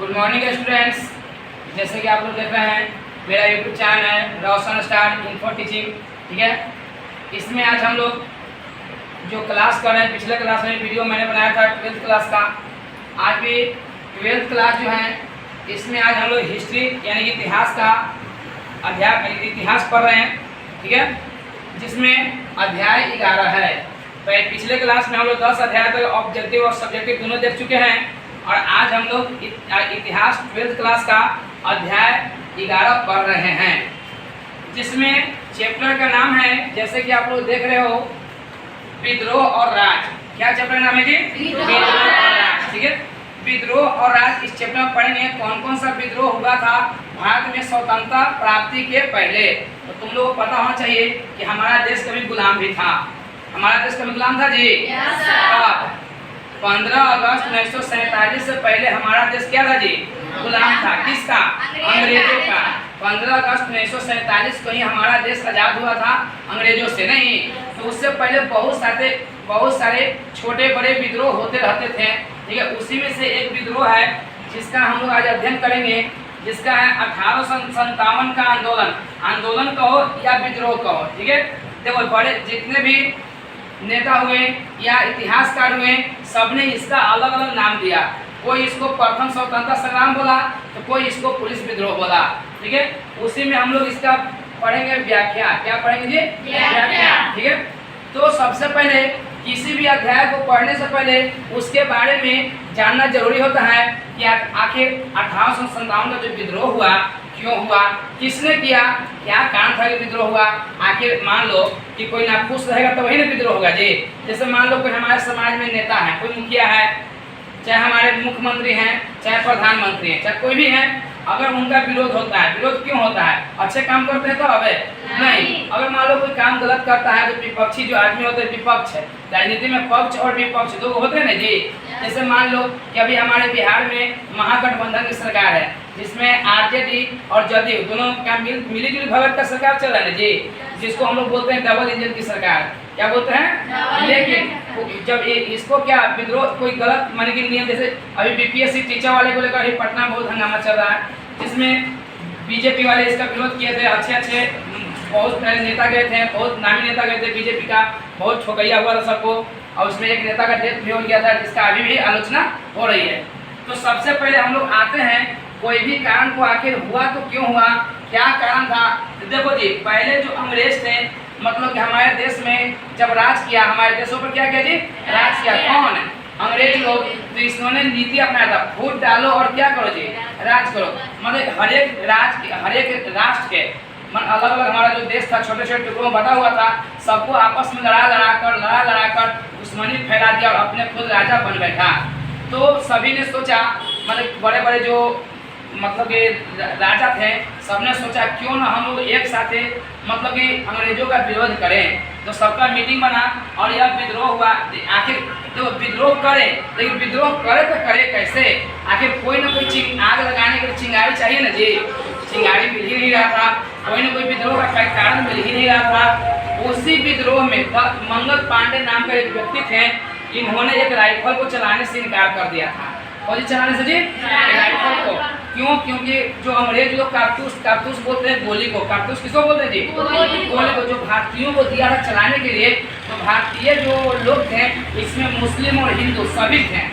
Good morning students. जैसे कि आप लोग देख रहे हैं मेरा यूट्यूब चैनल है रोशन स्टार इन्फो टीचिंग, ठीक है। इसमें आज हम लोग जो क्लास कर रहे हैं, पिछले क्लास में वीडियो मैंने बनाया था 12th क्लास का। आज भी 12th क्लास जो है इसमें आज हम लोग हिस्ट्री यानी कि इतिहास का अध्याय इतिहास पढ़ रहे हैं, ठीक है, जिसमें अध्याय 11 है। पिछले क्लास में हम लोग 10 अध्याय तक ऑब्जेक्टिव और सब्जेक्टिव दोनों देख चुके हैं और आज हम लोग इतिहास 12th क्लास का अध्याय 11 पढ़ रहे हैं, जिसमें चैप्टर का नाम है, जैसे कि आप लोग देख रहे हो, विद्रोह और राज। क्या चैप्टर का नाम है जी? विद्रोह और राज, ठीक है। विद्रोह और राज इस चैप्टर में पढ़ेंगे कौन कौन सा विद्रोह हुआ था भारत में स्वतंत्रता प्राप्ति के पहले। तो तुम लोगों को पता होना चाहिए कि हमारा देश कभी गुलाम भी था। हमारा देश कभी गुलाम था जी? 15 अगस्त 1947 से पहले हमारा देश क्या था जी? गुलाम था। किसका? अंग्रेजों का। 15 अगस्त 1947 को ही हमारा देश आज़ाद हुआ था, अंग्रेजों से नहीं। तो उससे पहले बहुत सारे छोटे बड़े विद्रोह होते रहते थे, ठीक है। उसी में से एक विद्रोह है जिसका हम लोग आज अध्ययन करेंगे, जिसका है 1857 का आंदोलन कहो या विद्रोह कहो, ठीक है। देखो, बड़े जितने भी नेता हुए या इतिहासकार हुए, सबने इसका अलग अलग नाम दिया। कोई इसको प्रथम स्वतंत्रता संग्राम बोला, तो कोई इसको पुलिस विद्रोह बोला, ठीक है। उसी में हम लोग इसका पढ़ेंगे व्याख्या। क्या पढ़ेंगे जी? व्याख्या, ठीक है। तो सबसे पहले किसी भी अध्याय को पढ़ने से पहले उसके बारे में जानना जरूरी होता है कि आखिर 1857 का जो विद्रोह हुआ क्यों हुआ, किसने किया, क्या कारण था कि विद्रोह हुआ। आखिर मान लो कि कोई ना खुश रहेगा तो वही ना विद्रोह होगा जी। जैसे मान लो कोई हमारे समाज में नेता है, कोई मुखिया है, चाहे हमारे मुख्यमंत्री हैं, चाहे प्रधानमंत्री हैं, चाहे कोई भी है, अगर उनका विरोध होता है, विरोध क्यों होता है? अच्छे काम करते हैं तो अबे नहीं। अगर मान लो कोई काम गलत करता है तो विपक्षी जो आदमी होते हैं, विपक्ष है, राजनीति में पक्ष और विपक्ष दो होते हैं ना जी। जैसे मान लो कि अभी हमारे बिहार में महागठबंधन की सरकार है, जिसमें आरजेडी और जदयू दोनों का मिली जुली भगत का सरकार चल रहा है जी, जिसको हम लोग बोलते हैं डबल इंजन की सरकार। क्या बोलते हैं? लेकिन जब इसको क्या विद्रोह कोई गलत माने कि नियम, जैसे अभी बीपीएससी टीचर वाले को लेकर पटना में बहुत हंगामा चल रहा है, जिसमें बीजेपी वाले इसका विरोध किए थे। अच्छे बहुत नेता गए थे, बहुत नामी नेता गए थे बीजेपी का, बहुत ठोकैया हुआ था सबको, और उसमें एक नेता का डेथ भी हो गया था, जिसका अभी भी आलोचना हो रही है। तो सबसे पहले हम लोग आते हैं कोई भी कारण को आखिर हुआ तो क्यों हुआ, क्या कारण था। तो देखो जी, पहले जो अंग्रेज थे, मतलब कि हमारे देश में जब राज किया, हमारे देशों पर क्या किया जी? राज किया। कौन? अंग्रेज लोग। तो इन्होंने नीति अपनाया था, वोट डालो और क्या करो जी? राज करो। मतलब हर एक राष्ट्र के अलग अलग हमारा जो देश था छोटे छोटे टुकड़ों में बटा हुआ था, सबको आपस में लड़ा कर दुश्मनी फैला दिया और अपने खुद राजा बन बैठा। तो सभी ने सोचा, मतलब बड़े बड़े जो मतलब कि राजा थे, सबने सोचा क्यों ना हम लोग एक साथ मतलब कि अंग्रेजों का विरोध करें। तो सबका मीटिंग बना और यह विद्रोह हुआ। आखिर तो विद्रोह करे, लेकिन विद्रोह करे तो करे कैसे? आखिर कोई ना कोई आग लगाने के लिए चिंगारी चाहिए ना जी। चिंगारी मिल ही नहीं रहा था, कोई ना कोई विद्रोह का कारण मिल ही नहीं रहा था। उसी विद्रोह में मंगल पांडे नाम का एक व्यक्ति थे, इन्होंने एक राइफल को चलाने से इनकार कर दिया था। और चलाने से जी राइफल को क्यों? क्योंकि जो अंग्रेज लोग कारतूस बोलते हैं गोली को, कारतूस किसको बोलते हैं जी? गोली को, जो भारतीयों को दिया था चलाने के लिए। तो भारतीय जो लोग थे, इसमें मुस्लिम और हिंदू सभी थे,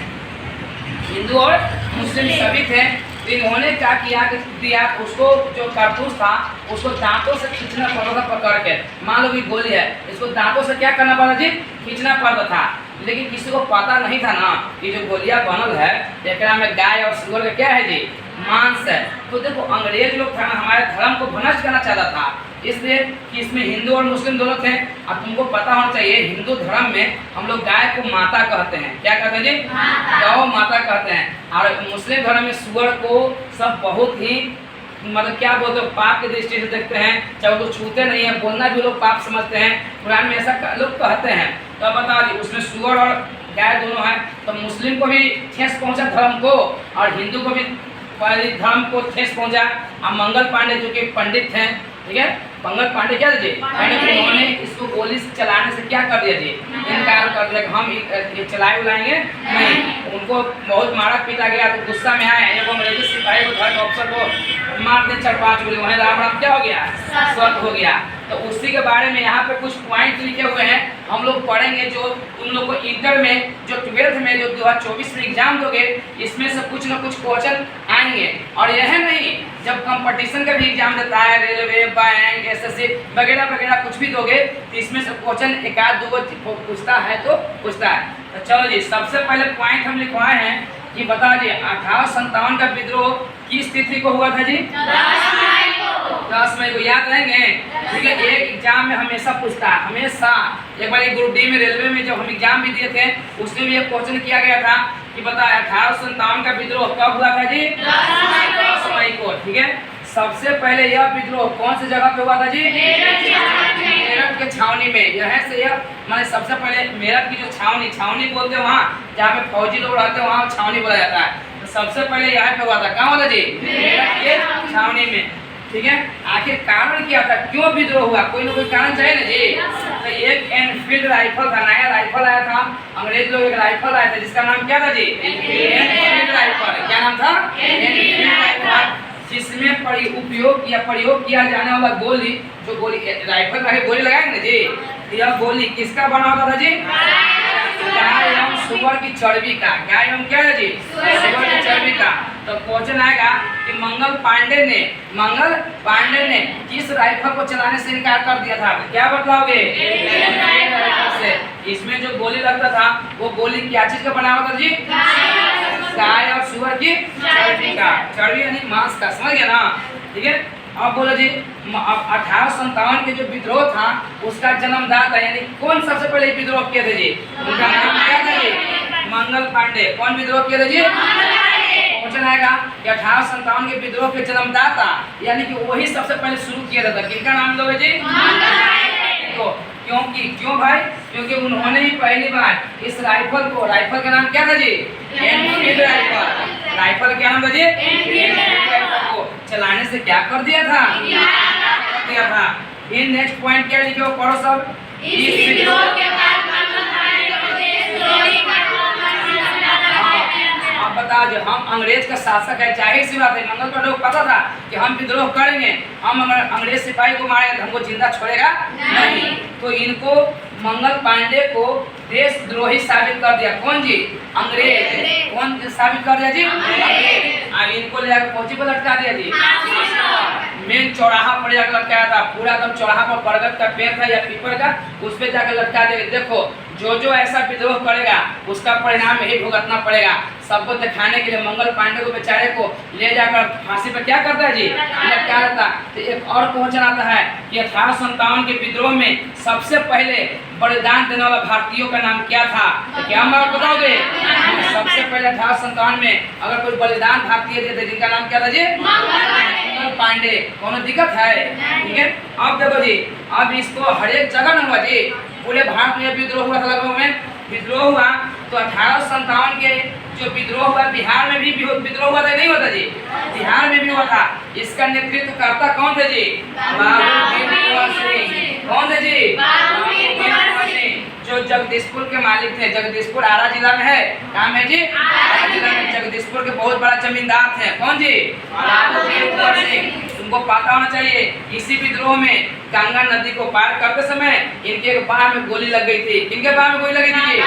हिंदू और मुस्लिम सभी थे। तो इन्होंने क्या किया उसको जो कारतूस था उसको दांतों से खींचना पड़ता था पकड़ के। मान लो कि गोली है, इसको दांतों से क्या करना पड़ता जी? खींचना पड़ता था। लेकिन किसी को पता नहीं था ना कि जो गोलियां बनल है एकरा में गाय और सुअर का क्या है जी? मांस है। तो देखो, अंग्रेज लोग था ना, हमारे धर्म को भ्रष्ट करना चाहता था, इसलिए कि इसमें हिंदू और मुस्लिम दोनों थे। अब तुमको पता होना चाहिए, हिंदू धर्म में हम लोग गाय को माता कहते हैं। क्या कहते हैं जी? गौ माता कहते हैं। और मुस्लिम धर्म में सुअर को सब बहुत ही मतलब क्या बोलते हैं, पाप की दृष्टि से देखते हैं, चाहे वो छूते नहीं है, बोलना भी लोग पाप समझते हैं। कुरान में ऐसा लोग कहते हैं। तो बता दी, उसमें सुअर और गाय दोनों है। तो मुस्लिम को भी ठेस पहुंचा धर्म को, और हिंदू को भी धर्म को ठेस पहुंचा। और मंगल पांडे जो कि पंडित हैं, ठीक है, पंकज पांडे क्या थे, उन्होंने इसको गोली चलाने से क्या कर दिया जी, इनकार कर दिया कि हम ये चलाए उलाएंगे नहीं। उनको बहुत मारा पीटा गया तो गुस्सा में आए, जब अंग्रेजी सिपाही को धर ऑफिसर को मार दे 4-5 गोली, वहीं राम राम क्या हो गया, स्वर्ग हो गया। तो उसी के बारे में यहाँ पे कुछ पॉइंट लिखे हुए हैं, हम लोग पढ़ेंगे। जो तुम लोग को इंटर में जो 12th में जो 2024 में एग्जाम दोगे, इसमें से कुछ ना कुछ क्वेश्चन आएंगे। और यह नहीं, जब कंपटीशन का भी एग्जाम देता है, रेलवे, बैंक, एसएससी वगैरह वगैरह कुछ भी दोगे, तो इसमें से क्वेश्चन 1-2 पूछता है तो पूछता है। तो चलो जी, सबसे पहले पॉइंट हम लिखवाए हैं कि बता दिए 1857 का विद्रोह किस तिथि को हुआ था जी, 10 मई को। याद रहेंगे, ठीक है। एक एग्जाम में हमेशा पूछता है, हमेशा। एक बार ग्रुप डी में रेलवे में जब हम एग्जाम भी दिए थे, उसमें भी एक क्वेश्चन किया गया था कि बता 1857 का विद्रोह कब हुआ था जी, 10 मई को, ठीक है। सबसे पहले यह विद्रोह कौन सी जगह पे हुआ था जी, मेरठ के छावनी में। यह से यह मैंने सबसे पहले मेरठ की जो छावनी बोलते हैं, वहाँ जहाँ पे फौजी लोग रहते हैं वहाँ छावनी बोला जाता है। तो सबसे पहले यहाँ पे हुआ था, कहाँ हुआ था जी, मेरठ के छावनी में, ठीक है। आखिर कारण क्या था, क्यों विद्रोह हुआ, कोई ना कोई कारण चाहिए ना जी। तो एक एनफील्ड राइफल था, नया राइफल आया था, अंग्रेज लोग एक राइफल आया था जिसका नाम क्या था जी, एनफील्ड राइफल। क्या नाम था, एनफील्ड राइफल, जिसमें प्रयोग किया जाने वाला गोली, जो गोली राइफल में गोली लगाएंगे ना जी, यह गोली किसका बना होता था जी, गाय एवं सुअर की चर्बी का। गाय एवं क्या है जी, सुअर की चर्बी का। तो क्वेश्चन आएगा कि मंगल पांडे ने किस राइफल को चलाने से इनकार कर दिया था, तो क्या बतलाओगे, राइफल से। इसमें जो गोली लगता था वो गोली क्या चीज का बना हुआ था जी, गाय और सुअर की चर्बी का। चर्बी यानी मांस का, समझ गया ना, ठीक है। अब बोलो जी, 1857 के जो विद्रोह था उसका जन्मदाता यानी कौन सबसे पहले विद्रोह किए थे जी, उनका नाम क्या था जी, मंगल पांडे। कौन विद्रोह किए थे जी, क्वेश्चन आएगा कि 1857 के विद्रोह के जन्मदाता यानी कि वही सबसे पहले शुरू किया था। किनका नाम लोगे जी, क्यों भाई, क्योंकि उन्होंने ही पहली बार इस राइफल का नाम क्या था जी, एनफील्ड राइफल। राइफल क्या नाम था जी, एनफील्ड राइफल को चलाने से क्या कर दिया था। फिर नेक्स्ट पॉइंट क्या लिखे हो, पढ़ो सब। इस विद्रोह के बाद बता जो हम अंग्रेज का शासक है, जाहिर सी बात है, मंगल पांडे को पता था कि हम विद्रोह करेंगे, हम अंग्रेज सिपाही को मारेंगे, हमको जिंदा छोड़ेगा नहीं। तो इनको मंगल पांडे को देशद्रोही साबित कर दिया। कौन जी, अंग्रेज। कौन साबित कर दिया जी, अंग्रेज। अब इनको ले जाकर पहुंची पर लटका दिया जी, मेन चौराहा पर जाकर लटकाया था। पूरा एकदम चौराहा पर बरगद का पेड़ था या पीपल का, उस पर जाकर लटका दिया। देखो जो ऐसा विद्रोह करेगा उसका परिणाम यही भुगतना पड़ेगा। सबको दिखाने के लिए मंगल पांडे को बेचारे को ले जाकर फांसी पर क्या करता है जी, लटका देता। तो एक और क्वेश्चन आता है कि 1857 के विद्रोह में सबसे पहले बलिदान देने वाला भारतीयों का नाम क्या था, तो क्या हम बताओगे। सबसे पहले 1857 में अगर कोई बलिदान भारतीय देते जिनका नाम क्या था जी, मंगल पांडे। कौन दिक्कत है, ठीक है। अब देखो जी, अब इसको हर एक जगह न हुआ जी, पूरे भारत में विद्रोह हुआ था, लगभग में विद्रोह हुआ। तो 1857 के जो विद्रोह हुआ बिहार में भी विद्रोह हुआ था, नहीं होता जी, बिहार में भी हुआ था। इसका नेतृत्व करता कौन थे जी, बाबू वीर कुंवर सिंह। कौन थे जी, बाबू वीर कुंवर सिंह, जो जगदीशपुर के मालिक थे। जगदीशपुर आरा जिला में है, काम है जी, आरा जिला में। जगदीशपुर के बहुत बड़ा जमींदार थे, कौन जी, बाबू वीर कुंवर सिंह। तुमको पता होना चाहिए, इसी विद्रोह में गंगा नदी को पार करते समय इनके बाह में गोली लग गई थी। किनके बाह में गोली लगी थी,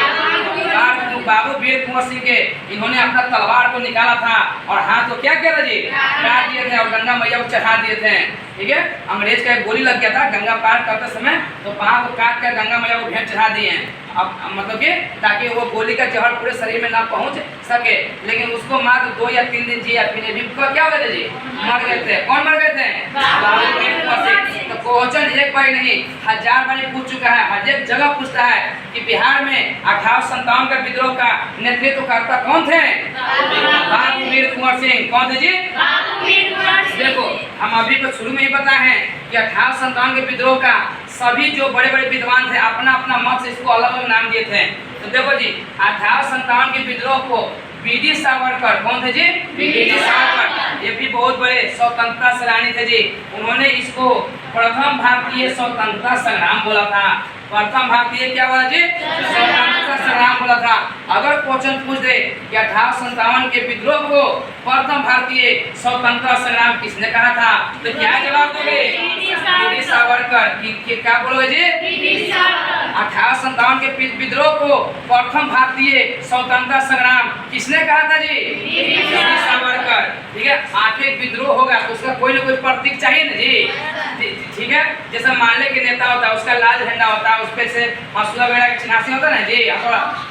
बाबू वीर कुंवर सिंह के। इन्होंने अपना तलवार को निकाला था और हाथ को क्या किया था जी, काट दिए थे और गंगा मैया को चढ़ा दिए थे, ठीक है। अंग्रेज का एक गोली लग गया था गंगा पार करते समय, तो पाँव को काट कर गंगा मैया को भेंट चढ़ा दिए हैं। अब मतलब कि ताकि वो गोली का जहर पूरे शरीर में ना पहुंच सके। लेकिन उसको मात्र 2 या 3 दिन जिया, फिर भी क्या हो गए थे जी, मर गए थे। कौन मर गए थे, बाबू वीर कुंवर सिंह। तो क्वेश्चन एक बार नहीं 1000 बार पूछ चुका है, हर एक जगह पूछता है कि बिहार में 1857 का विद्रोह का नेतृत्व करता कौन थे, बाबू वीर कुंवर सिंह। कौन थे जी, बाबू वीर कुंवर सिंह। देखो हम अभी तो शुरू में ही बताए हैं कि 1857 के विद्रोह का सभी जो बड़े बड़े विद्वान थे अपना अपना मत से इसको अलग अलग नाम दिए थे। तो देखो जी, 1857 के विद्रोह को वीडी सावरकर। कौन थे जी? वीडी सावरकर। ये भी बहुत बड़े स्वतंत्रता सेनानी थे जी। उन्होंने इसको प्रथम भारतीय स्वतंत्रता संग्राम बोला था। प्रथम भारतीय क्या बोला जी? स्वतंत्रता संग्राम बोला था। अगर क्वेश्चन पूछ दे कि 1857 के विद्रोह को प्रथम भारतीय स्वतंत्रता संग्राम किसने कहा था, तो क्या जवाब दोगे? वीडी सावरकर। क्या बोलोगे जी? 1857 के विद्रोह को प्रथम भारतीय स्वतंत्रता संग्राम किसने कहा था जी? वीडी सावरकर। ठीक है, आखिर विद्रोह होगा तो उसका कोई ना कोई प्रतीक चाहिए ना जी। ठीक है, जैसे मान ले कि नेता होता है, उसका लाल झंडा होता है, उस पे से हंसुआ वगैरह का चिन्हासी होता है ना जी।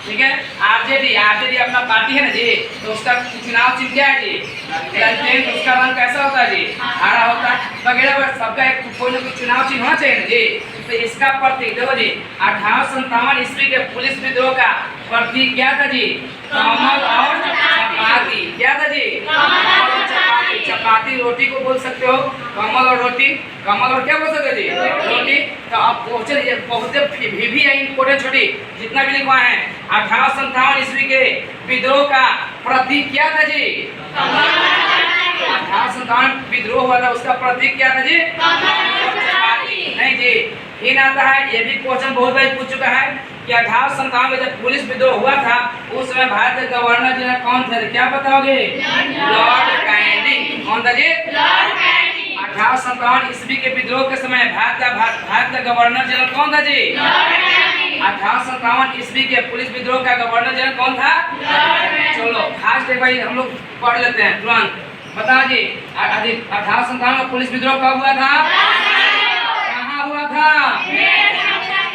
ठीक है, आरजेडी अपना पार्टी है ना जी, तो उसका चुनाव चिन्ह क्या है जी? ललटेन। उसका रंग कैसा होता है जी? हरा होता है वगैरह। सबका एक कोई ना कोई चुनाव चिन्ह होना चाहिए ना जी। तो इसका प्रतीक देखो जी, 1857 ईस्वी के पुलिस विद्रोह का प्रतीक क्या था जी? कमल और चपाती। क्या था जी? कमल और चपाती। चपाती रोटी को बोल सकते हो, कमल और रोटी। कमल और क्या बोल सकते हो जी? रोटी। तो अब क्वेश्चन ये बहुत भी है इम्पोर्टेंट, छोटी जितना भी लिखवा है। 1857 ईस्वी के विद्रोह का प्रतीक क्या था जी? 1857 विद्रोह हुआ था, उसका प्रतीक क्या था जी? नहीं जी। इन आता है, ये भी क्वेश्चन बहुत बार पूछ चुका है कि 1857 में जब पुलिस विद्रोह हुआ था उस समय भारत के गवर्नर जनरल कौन थे? क्या बताओगे? Lord Canning. कौन था जी? 1857 ईस्वी के विद्रोह के समय भारत का गवर्नर जनरल कौन था जी? 1857 ईस्वी के पुलिस विद्रोह का गवर्नर जनरल कौन था? चलो फास्ट एक भाई हम लोग पढ़ लेते हैं तुरंत। बताओ जी, 1857 में पुलिस विद्रोह कब हुआ था? कहाँ हुआ था?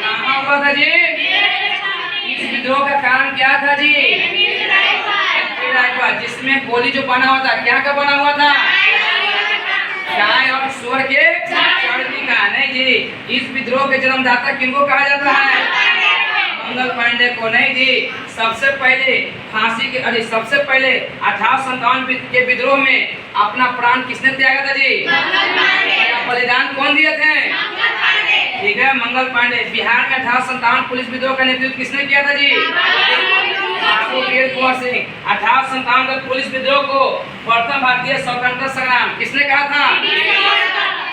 कहाँ हुआ था जी? इस विद्रोह का कारण क्या था जी? जिसमें गोली जो बना हुआ था, क्या का बना हुआ था? गाय और सूअर के चर्बी का। नहीं जी। इस विद्रोह के जन्मदाता किनको कहा जाता है? मंगल पांडे को। नहीं जी। सबसे पहले फांसी के सबसे पहले 1857 के विद्रोह में अपना प्राण किसने त्यागा था जी? बलिदान कौन दिए थे? ठीक है, मंगल पांडे। बिहार में 1857 पुलिस विद्रोह का नेतृत्व किसने किया था जी? वीर कुंवर सिंह। 1857 के पुलिस विद्रोह को प्रथम भारतीय स्वतंत्रता संग्राम किसने कहा था?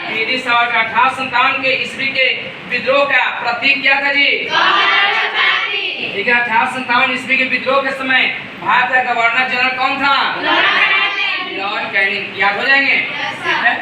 वीडी सावरकर। 1857 के ईस्वी के विद्रोह का प्रतीक क्या था जी? ठीक है, 1857 ईस्वी के विद्रोह के समय भारत का गवर्नर जनरल कौन था? Lord Canning. याद हो जाएंगे। ठीक है।